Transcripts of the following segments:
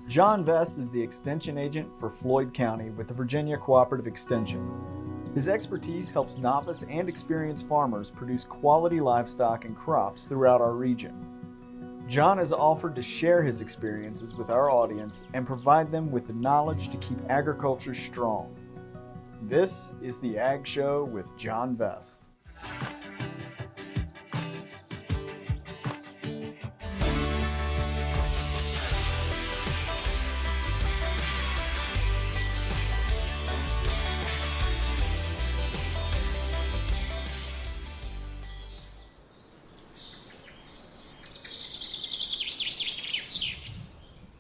Jon Vest is the Extension Agent for Floyd County with the Virginia Cooperative Extension. His expertise helps novice and experienced farmers produce quality livestock and crops throughout our region. Jon has offered to share his experiences with our audience and provide them with the knowledge to keep agriculture strong. This is the Ag Show with Jon Vest.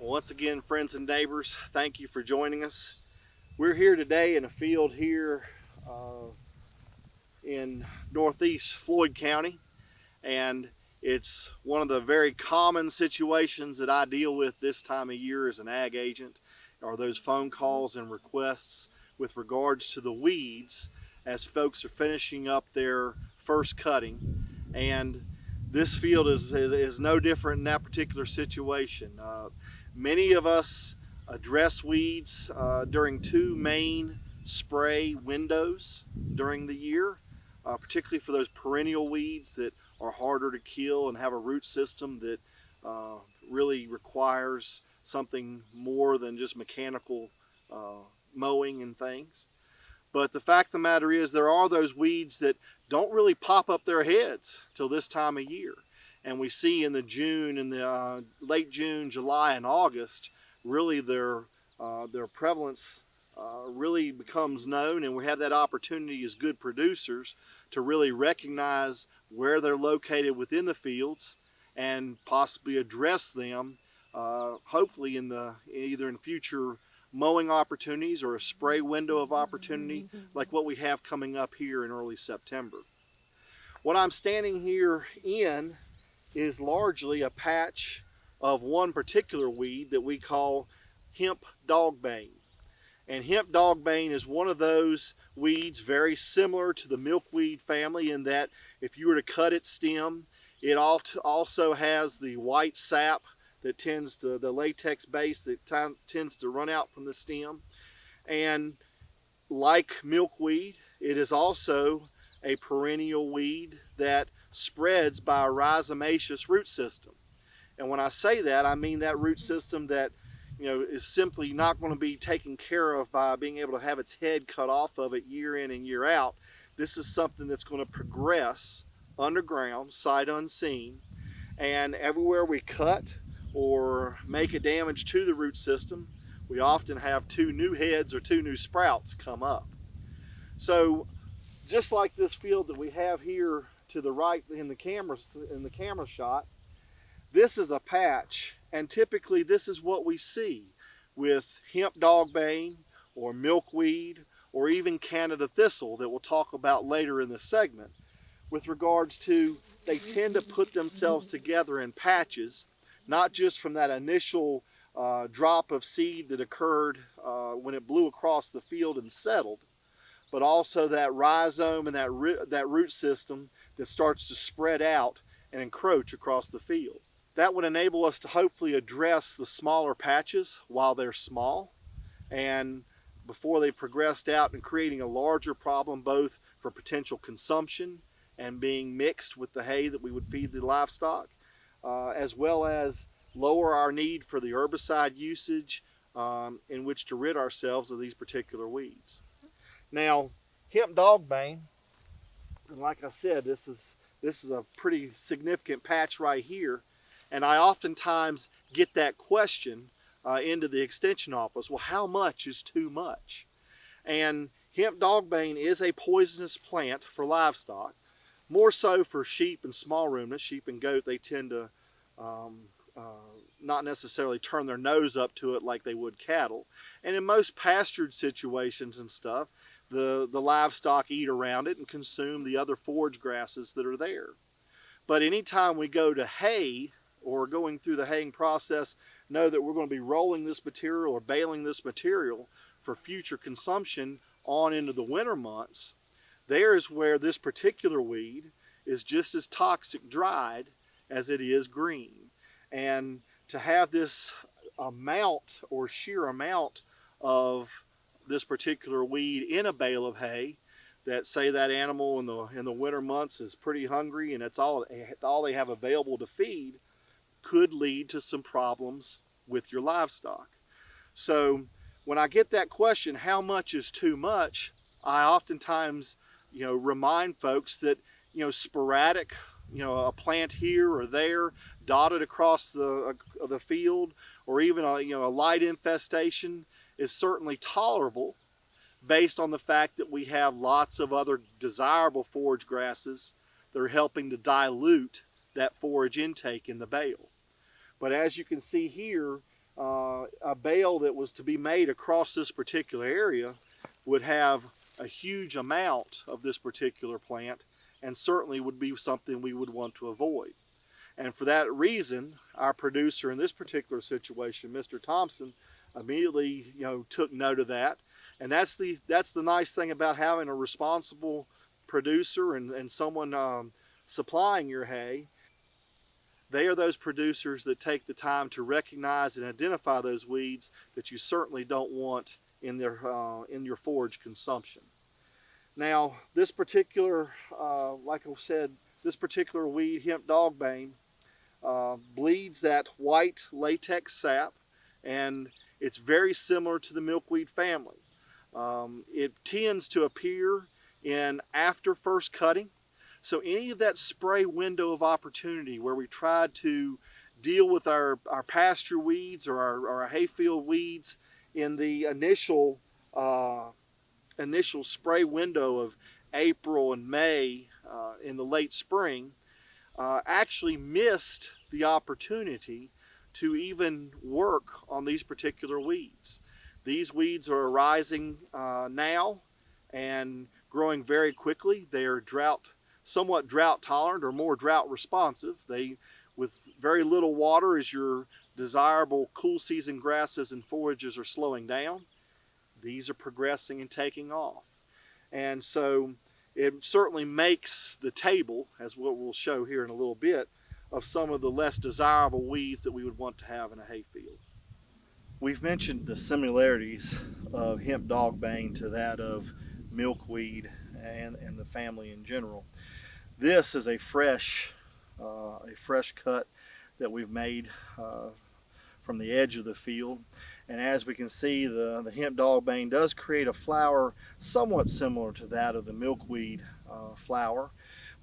Once again, friends and neighbors, thank you for joining us. We're here today in a field here in northeast Floyd County, and it's one of the very common situations that I deal with this time of year as an ag agent, are those phone calls and requests with regards to the weeds as folks are finishing up their first cutting. And this field is no different in that particular situation. Many of us address weeds during two main spray windows during the year, particularly for those perennial weeds that are harder to kill and have a root system that really requires something more than just mechanical mowing and things. But the fact of the matter is, there are those weeds that don't really pop up their heads till this time of year. And we see in the late June, July, and August, really their prevalence really becomes known, and we have that opportunity as good producers to really recognize where they're located within the fields and possibly address them, hopefully either in future mowing opportunities or a spray window of opportunity like what we have coming up here in early September. What I'm standing here in is largely a patch of one particular weed that we call hemp dogbane. And hemp dogbane is one of those weeds very similar to the milkweed family in that if you were to cut its stem, it also has the white sap that the latex base that tends to run out from the stem. And like milkweed, it is also a perennial weed that spreads by a rhizomaceous root system. And when I say that, I mean that root system that is simply not going to be taken care of by being able to have its head cut off of it year in and year out. This is something that's going to progress underground, sight unseen, and everywhere we cut or make a damage to the root system, we often have two new heads or two new sprouts come up. So just like this field that we have here to the right in the camera shot, this is a patch, and typically this is what we see with hemp dogbane or milkweed or even Canada thistle that we'll talk about later in the segment. With regards to, they tend to put themselves together in patches, not just from that initial drop of seed that occurred when it blew across the field and settled, but also that rhizome and that root system that starts to spread out and encroach across the field. That would enable us to hopefully address the smaller patches while they're small and before they progressed out and creating a larger problem both for potential consumption and being mixed with the hay that we would feed the livestock, as well as lower our need for the herbicide usage in which to rid ourselves of these particular weeds. Now, hemp dogbane, like I said, this is a pretty significant patch right here, and I oftentimes get that question into the extension office. Well, how much is too much? And hemp dogbane is a poisonous plant for livestock, more so for sheep and small ruminants. Sheep and goat, they tend to not necessarily turn their nose up to it like they would cattle. And in most pastured situations and stuff, the livestock eat around it and consume the other forage grasses that are there. But anytime we go to hay or going through the haying process, know that we're going to be rolling this material or baling this material for future consumption on into the winter months. There's where this particular weed is just as toxic dried as it is green. And to have this amount or sheer amount of this particular weed in a bale of hay, that say that animal in the winter months is pretty hungry and it's all they have available to feed, could lead to some problems with your livestock. So when I get that question, how much is too much, I oftentimes, remind folks that, sporadic, a plant here or there, dotted across the field, or even a light infestation is certainly tolerable, based on the fact that we have lots of other desirable forage grasses that are helping to dilute that forage intake in the bale. But as you can see here, a bale that was to be made across this particular area would have a huge amount of this particular plant, and certainly would be something we would want to avoid. And for that reason, our producer in this particular situation, Mr. Thompson, immediately took note of that. And that's the nice thing about having a responsible producer and someone supplying your hay. They are those producers that take the time to recognize and identify those weeds that you certainly don't want in your forage consumption. Now, this particular, like I said, this particular weed, hemp dogbane, bleeds that white latex sap, and it's very similar to the milkweed family. It tends to appear in after first cutting. So any of that spray window of opportunity where we tried to deal with our pasture weeds or our hayfield weeds in the initial spray window of April and May in the late spring, actually missed the opportunity to even work on these particular weeds. These weeds are arising now and growing very quickly. They are somewhat drought tolerant or more drought responsive. They, with very little water, as your desirable cool season grasses and forages are slowing down, these are progressing and taking off. And so it certainly makes the table, as what we'll show here in a little bit, of some of the less desirable weeds that we would want to have in a hayfield. We've mentioned the similarities of hemp dogbane to that of milkweed and the family in general. This is a fresh cut that we've made from the edge of the field. And as we can see, the hemp dogbane does create a flower somewhat similar to that of the milkweed flower.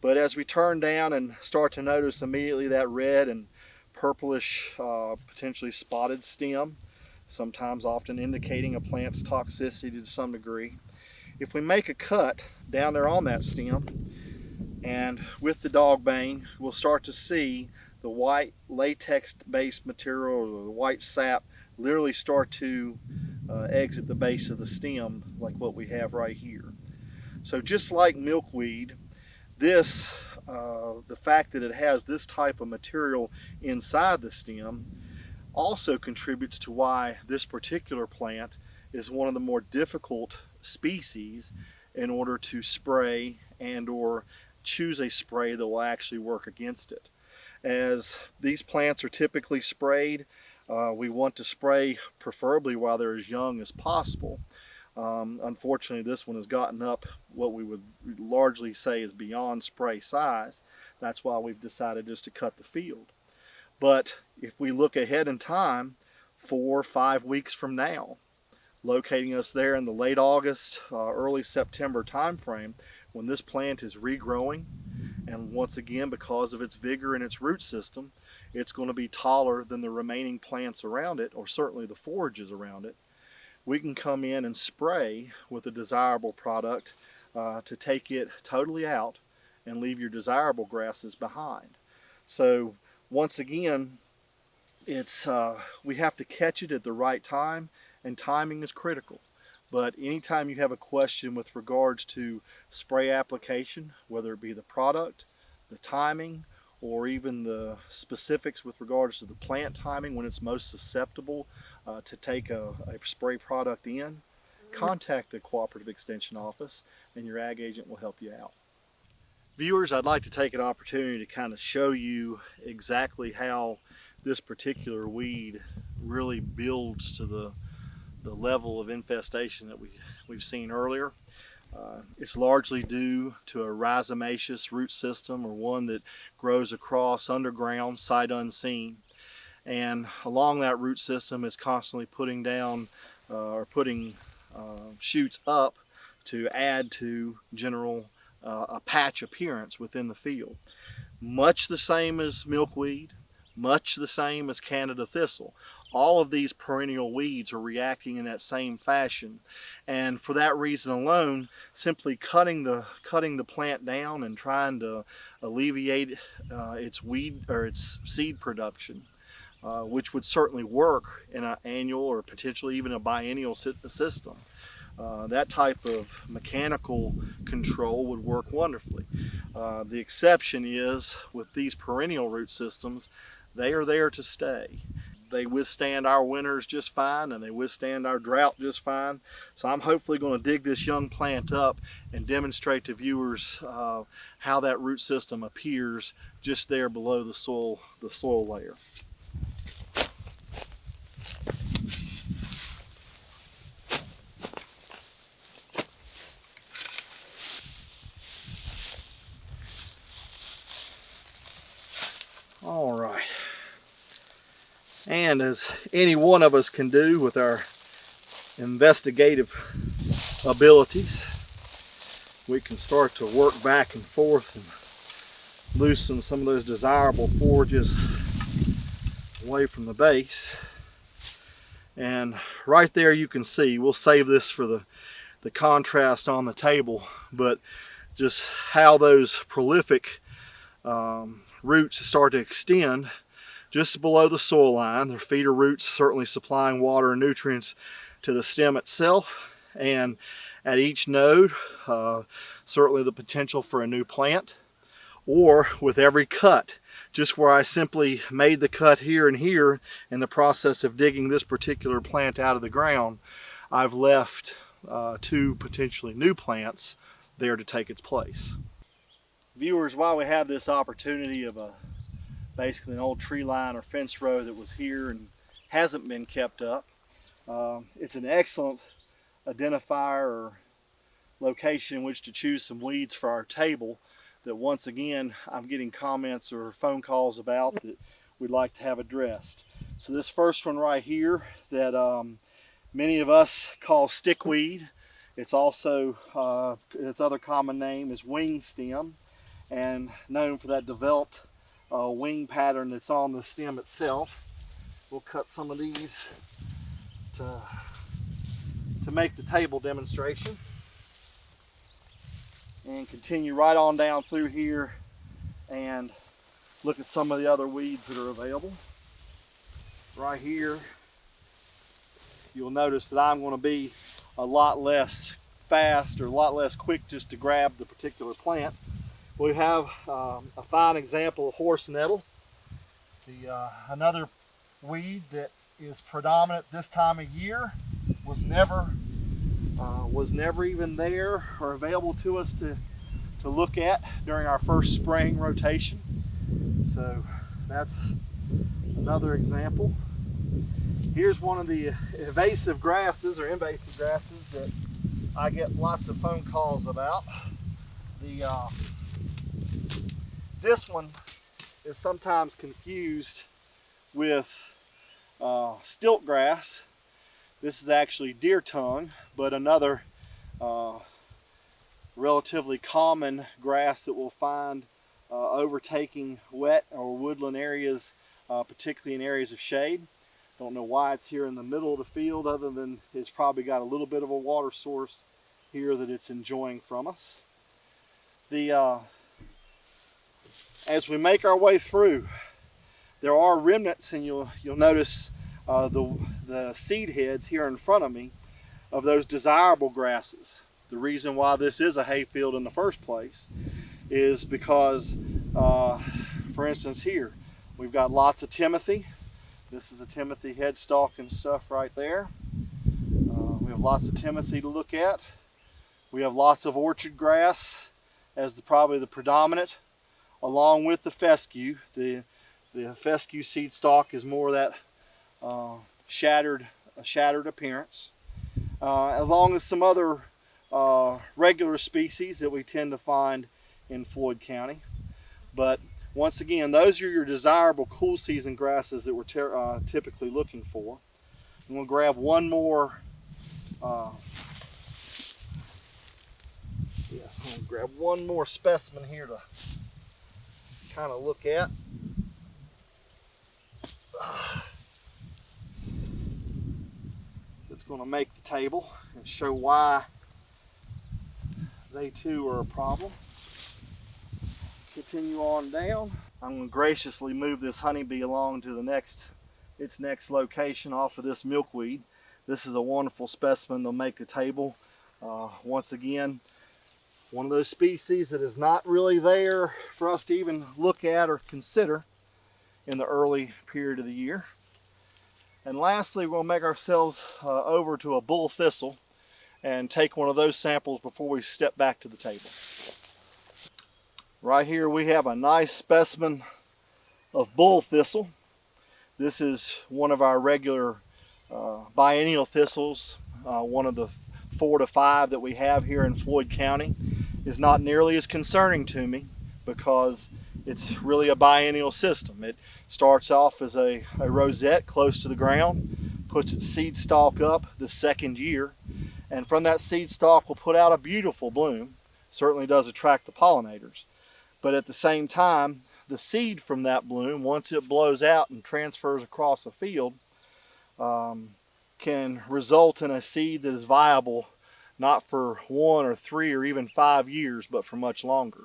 But as we turn down and start to notice immediately that red and purplish, potentially spotted stem, sometimes often indicating a plant's toxicity to some degree, if we make a cut down there on that stem, and with the dogbane, we'll start to see the white latex-based material, or the white sap, literally start to exit the base of the stem, like what we have right here. So just like milkweed, this, the fact that it has this type of material inside the stem also contributes to why this particular plant is one of the more difficult species in order to spray and or choose a spray that will actually work against it. As these plants are typically sprayed, we want to spray preferably while they're as young as possible. Unfortunately, this one has gotten up what we would largely say is beyond spray size. That's why we've decided just to cut the field. But if we look ahead in time, 4 or 5 weeks from now, locating us there in the late August, early September time frame, when this plant is regrowing, and once again, because of its vigor and its root system, it's going to be taller than the remaining plants around it, or certainly the forages around it. We can come in and spray with a desirable product to take it totally out and leave your desirable grasses behind. So once again, it's we have to catch it at the right time, and timing is critical. But anytime you have a question with regards to spray application, whether it be the product, the timing, or even the specifics with regards to the plant timing when it's most susceptible to take a spray product in, contact the Cooperative Extension Office and your ag agent will help you out. Viewers, I'd like to take an opportunity to kind of show you exactly how this particular weed really builds to the level of infestation that we've seen earlier. It's largely due to a rhizomaceous root system, or one that grows across underground, sight unseen. And along that root system is constantly putting down or putting shoots up to add to general a patch appearance within the field. Much the same as milkweed, much the same as Canada thistle. All of these perennial weeds are reacting in that same fashion, and for that reason alone, simply cutting the plant down and trying to alleviate its weed or its seed production, which would certainly work in an annual or potentially even a biennial system. That type of mechanical control would work wonderfully. The exception is with these perennial root systems, they are there to stay. They withstand our winters just fine, and they withstand our drought just fine. So I'm hopefully going to dig this young plant up and demonstrate to viewers how that root system appears just there below the soil layer. All right. And as any one of us can do with our investigative abilities, we can start to work back and forth and loosen some of those desirable forages away from the base. And right there you can see, we'll save this for the contrast on the table, but just how those prolific roots start to extend just below the soil line. Their feeder roots certainly supplying water and nutrients to the stem itself, and at each node certainly the potential for a new plant. Or with every cut, just where I simply made the cut here and here in the process of digging this particular plant out of the ground, I've left two potentially new plants there to take its place. Viewers, while we have this opportunity of basically an old tree line or fence row that was here and hasn't been kept up, it's an excellent identifier or location in which to choose some weeds for our table that once again I'm getting comments or phone calls about that we'd like to have addressed. So this first one right here that many of us call stickweed, it's also its other common name is wing stem, and known for that developed wing pattern that's on the stem itself. We'll cut some of these to make the table demonstration, and continue right on down through here and look at some of the other weeds that are available. Right here, you'll notice that I'm going to be a lot less fast or a lot less quick just to grab the particular plant. We have a fine example of horse nettle, another weed that is predominant this time of year, was never even there or available to us to look at during our first spraying rotation. So that's another example. Here's one of the invasive grasses that I get lots of phone calls about. This one is sometimes confused with stilt grass. This is actually deer tongue, but another relatively common grass that we'll find overtaking wet or woodland areas, particularly in areas of shade. Don't know why it's here in the middle of the field, other than it's probably got a little bit of a water source here that it's enjoying from us. As we make our way through, there are remnants, and you'll notice the seed heads here in front of me of those desirable grasses. The reason why this is a hayfield in the first place is because, for instance, here we've got lots of timothy. This is a timothy headstock and stuff right there. We have lots of timothy to look at. We have lots of orchard grass as probably the predominant, along with the fescue. The fescue seed stalk is more that a shattered appearance, along as some other regular species that we tend to find in Floyd County. But once again, those are your desirable cool season grasses that we're typically looking for. I'm going to grab one more. Yes, I'm going to grab one more specimen here to kind of look at. It's going to make the table and show why they too are a problem. Continue on down. I'm going to graciously move this honeybee along to its next location off of this milkweed. This is a wonderful specimen that'll make the table. Once again, one of those species that is not really there for us to even look at or consider in the early period of the year. And lastly, we'll make ourselves over to a bull thistle and take one of those samples before we step back to the table. Right here we have a nice specimen of bull thistle. This is one of our regular biennial thistles. One of the 4 to 5 that we have here in Floyd County is not nearly as concerning to me because it's really a biennial system. It starts off as a rosette close to the ground, puts its seed stalk up the second year, and from that seed stalk will put out a beautiful bloom. Certainly does attract the pollinators. But at the same time, the seed from that bloom, once it blows out and transfers across a field, can result in a seed that is viable not for 1 or 3 or even 5 years, but for much longer.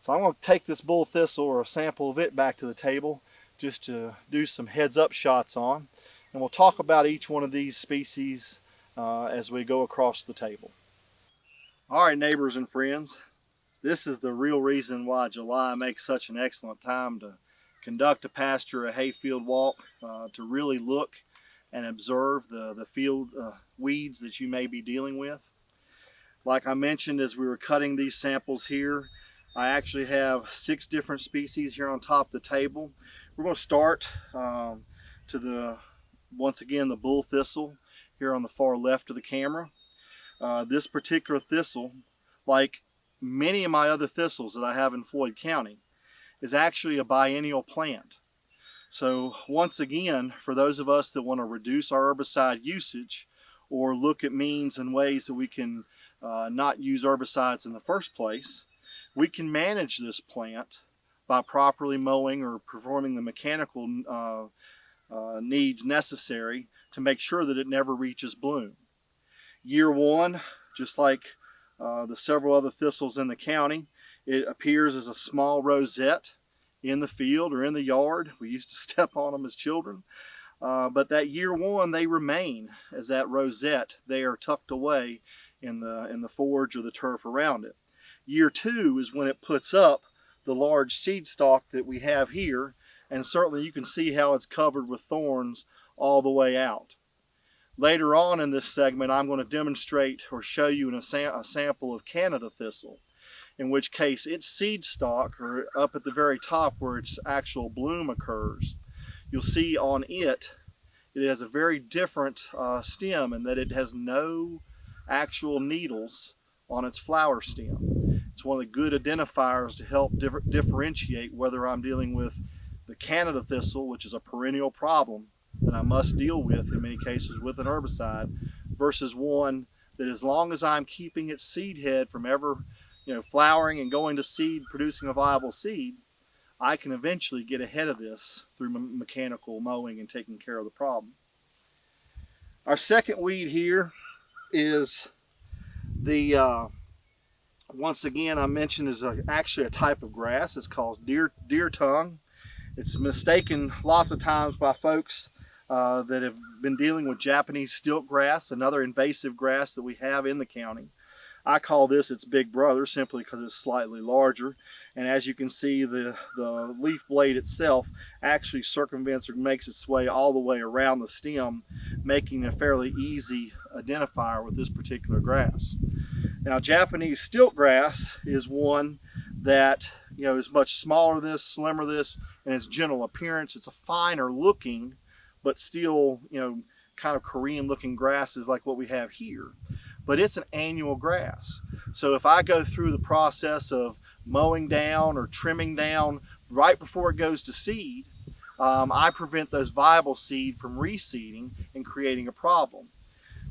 So I'm going to take this bull thistle or a sample of it back to the table just to do some heads up shots on, and we'll talk about each one of these species as we go across the table. All right, neighbors and friends, this is the real reason why July makes such an excellent time to conduct a pasture, a hayfield walk, to really look and observe the field weeds that you may be dealing with. Like I mentioned as we were cutting these samples here, I actually have 6 different species here on top of the table. We're going to start once again, the bull thistle here on the far left of the camera. This particular thistle, like many of my other thistles that I have in Floyd County, is actually a biennial plant. So once again, for those of us that want to reduce our herbicide usage or look at means and ways that we can not use herbicides in the first place, we can manage this plant by properly mowing or performing the mechanical needs necessary to make sure that it never reaches bloom. Year 1, just like the several other thistles in the county, it appears as a small rosette in the field or in the yard. We used to step on them as children. But that year 1, they remain as that rosette. They are tucked away in the forage or the turf around it. Year 2 is when it puts up the large seed stalk that we have here, and certainly you can see how it's covered with thorns all the way out. Later on in this segment, I'm going to demonstrate or show you a sample of Canada thistle, in which case its seed stalk, or up at the very top where its actual bloom occurs, you'll see on it has a very different stem in that it has no actual needles on its flower stem. It's one of the good identifiers to help differentiate whether I'm dealing with the Canada thistle, which is a perennial problem that I must deal with in many cases with an herbicide, versus one that, as long as I'm keeping its seed head from ever flowering and going to seed, producing a viable seed, I can eventually get ahead of this through mechanical mowing and taking care of the problem. Our second weed here is the once again I mentioned is actually a type of grass. It's called deer tongue. It's mistaken lots of times by folks that have been dealing with Japanese stilt grass, another invasive grass that we have in the county. I call this its big brother simply because it's slightly larger, and as you can see, the leaf blade itself actually circumvents or makes its way all the way around the stem, making a fairly easy identifier with this particular grass. Now, Japanese stilt grass is one that is much smaller than this, slimmer than this, in its general appearance. It's a finer looking, but still kind of Korean looking grasses like what we have here, but it's an annual grass. So if I go through the process of mowing down or trimming down right before it goes to seed, I prevent those viable seed from reseeding and creating a problem.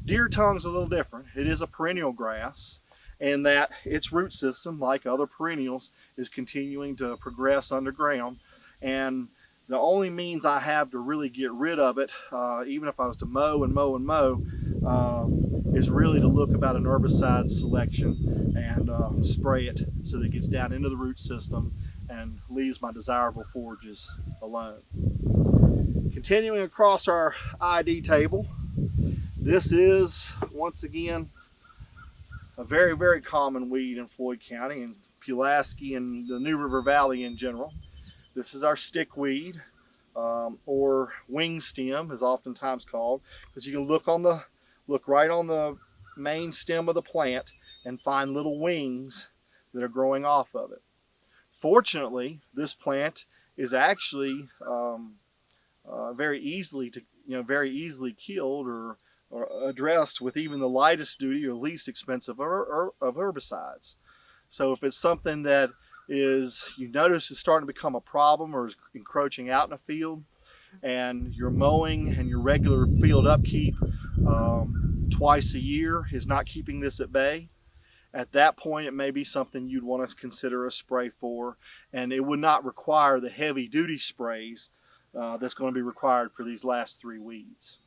Deer tongue's a little different. It is a perennial grass, and that its root system, like other perennials, is continuing to progress underground. And the only means I have to really get rid of it, even if I was to mow and mow and mow, is really to look about an herbicide selection and spray it so that it gets down into the root system and leaves my desirable forages alone. Continuing across our ID table, this is, once again, a very, very common weed in Floyd County and Pulaski and the New River Valley in general. This is our stickweed, or wing stem, is oftentimes called, because you can look right on the main stem of the plant and find little wings that are growing off of it. Fortunately, this plant is actually very easily killed or addressed with even the lightest duty or least expensive of herbicides. So if it's something that you notice is starting to become a problem or is encroaching out in a field, and your mowing and your regular field upkeep twice a year is not keeping this at bay, at that point it may be something you'd want to consider a spray for, and it would not require the heavy duty sprays that's going to be required for these last three weeds.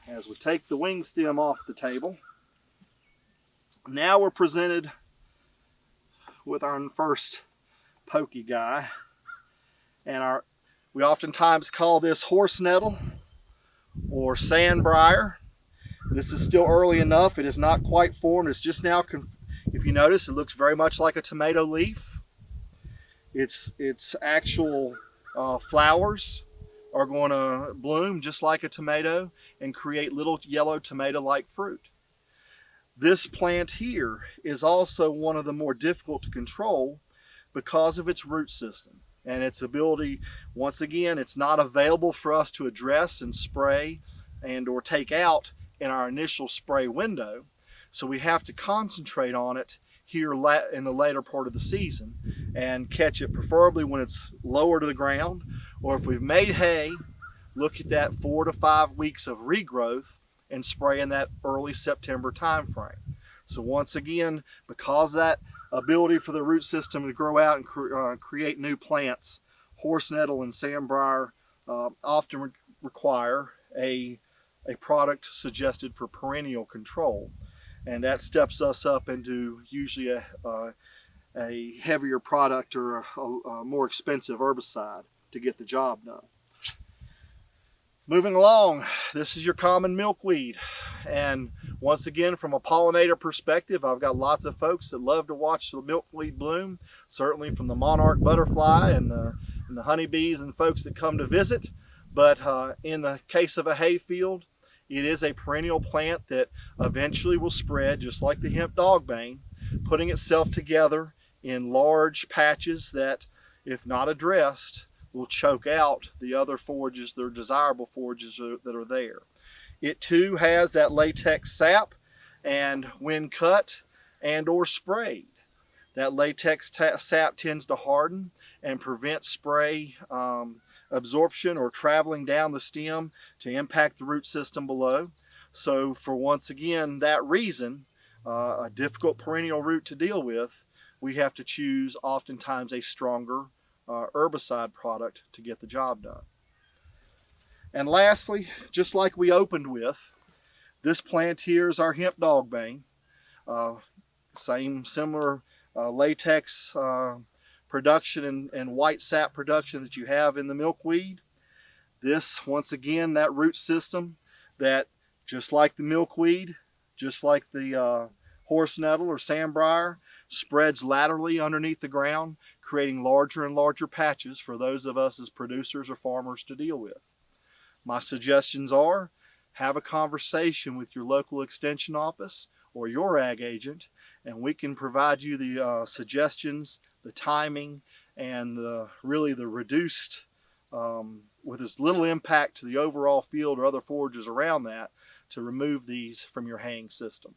As we take the wing stem off the table, now we're presented with our first pokey guy, and we oftentimes call this horse nettle or sandbriar. This is still early enough, it is not quite formed, it's just now, if you notice, it looks very much like a tomato leaf. Its actual flowers are going to bloom just like a tomato and create little yellow tomato-like fruit. This plant here is also one of the more difficult to control because of its root system and its ability. Once again, it's not available for us to address and spray and or take out in our initial spray window, so we have to concentrate on it here in the later part of the season and catch it preferably when it's lower to the ground, or if we've made hay, look at that 4 to 5 weeks of regrowth and spray in that early September time frame. So once again, because that ability for the root system to grow out and create new plants, horse nettle and sandbriar often require a product suggested for perennial control, and that steps us up into usually a heavier product or a more expensive herbicide to get the job done. Moving along, this is your common milkweed, and once again, from a pollinator perspective, I've got lots of folks that love to watch the milkweed bloom, certainly from the monarch butterfly and the honeybees and folks that come to visit. But in the case of a hayfield, it is a perennial plant that eventually will spread, just like the hemp dogbane, putting itself together in large patches that, if not addressed, will choke out the other forages, the desirable forages that are there. It too has that latex sap, and when cut and or sprayed, that latex sap tends to harden and prevent spray absorption or traveling down the stem to impact the root system below. So for once again that reason, a difficult perennial root to deal with, we have to choose oftentimes a stronger herbicide product to get the job done. And lastly, just like we opened with, this plant here is our hemp dogbane. Similar latex production and white sap production that you have in the milkweed. This, once again, that root system that, just like the milkweed, just like the horse nettle or sandbriar, spreads laterally underneath the ground, creating larger and larger patches for those of us as producers or farmers to deal with. My suggestions are, have a conversation with your local extension office or your ag agent, and we can provide you the suggestions, the timing, and really the reduced with as little impact to the overall field or other forages around that to remove these from your haying system.